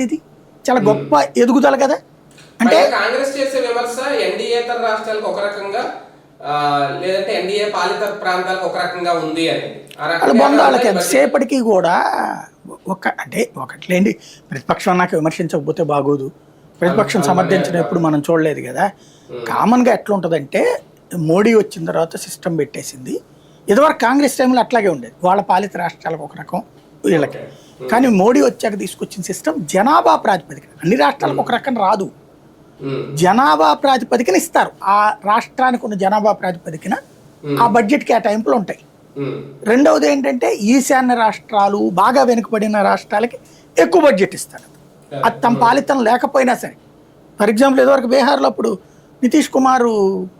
ఇది చాలా గొప్ప ఎదుగుదల కదా. అంటే కాంగ్రెస్ చేసే విమర్శ ఎన్డీఏతర రాష్ట్రాలకు ఒక రకంగా లేదంటే ఎన్డీఏ పాలిత ప్రాంతాలకు ఒక రకంగా ఉంది అని. వాళ్ళకి ఎంతసేపటికి కూడా అంటే ఒకట్లేండి, ప్రతిపక్షం నాకు విమర్శించకపోతే బాగోదు, ప్రతిపక్షం సమర్థించడం ఎప్పుడు మనం చూడలేదు కదా. కామన్గా ఎట్లా ఉంటుందంటే, మోడీ వచ్చిన తర్వాత సిస్టమ్ పెట్టేసింది. ఇదివరకు కాంగ్రెస్ టైంలో అట్లాగే ఉండేది, వాళ్ళ పాలిత రాష్ట్రాలకు ఒక రకం వీళ్ళకి. కానీ మోడీ వచ్చాక తీసుకొచ్చిన సిస్టమ్ జనాభా ప్రాతిపదికన, అన్ని రాష్ట్రాలకు ఒక రకం రాదు, జనాభా ప్రాతిపదికన ఇస్తారు. ఆ రాష్ట్రానికి ఉన్న జనాభా ప్రాతిపదికన ఆ బడ్జెట్ కేటాయింపులు ఉంటాయి. రెండవది ఏంటంటే, ఈశాన్య రాష్ట్రాలు బాగా వెనుకబడిన రాష్ట్రాలకి ఎక్కువ బడ్జెట్ ఇస్తారు. అది తమ పాలితం లేకపోయినా సరే. ఫర్ ఎగ్జాంపుల్, ఇదివరకు బీహార్లో అప్పుడు నితీష్ కుమార్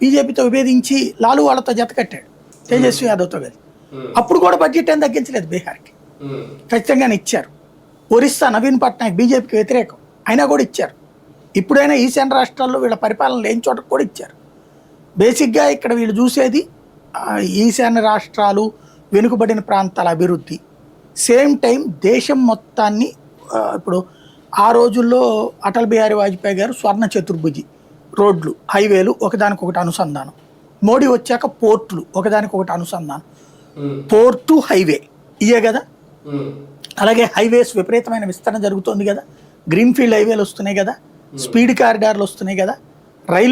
బీజేపీతో విభేదించి లాలు వాళ్ళతో జత కట్టాడు, తేజస్వి యాదవ్తో కలిసి. అప్పుడు కూడా బడ్జెట్ ఏం తగ్గించలేదు బీహార్కి, ఖచ్చితంగానే ఇచ్చారు. ఒరిస్సా నవీన్ పట్నాయక్ బీజేపీకి వ్యతిరేకం, అయినా కూడా ఇచ్చారు. ఇప్పుడైనా ఈశాన్య రాష్ట్రాల్లో వీళ్ళ పరిపాలన లేని చోటకు కూడా ఇచ్చారు. బేసిక్గా ఇక్కడ వీళ్ళు చూసేది ఈశాన్య రాష్ట్రాలు, వెనుకబడిన ప్రాంతాల అభివృద్ధి, సేమ్ టైం దేశం మొత్తాన్ని. ఇప్పుడు ఆ రోజుల్లో అటల్ బిహారీ వాజ్పేయి గారు స్వర్ణ చతుర్భుజి, రోడ్లు, హైవేలు ఒకదానికొకటి అనుసంధానం. మోడీ వచ్చాక పోర్టులు ఒకదానికొకటి అనుసంధానం, పోర్టు హైవే ఇయే కదా. అలాగే హైవేస్ విపరీతమైన విస్తరణ జరుగుతుంది కదా, గ్రీన్ఫీల్డ్ హైవేలు వస్తున్నాయి కదా, స్పీడ్ కారిడార్లు వస్తున్నాయి కదా, రైలు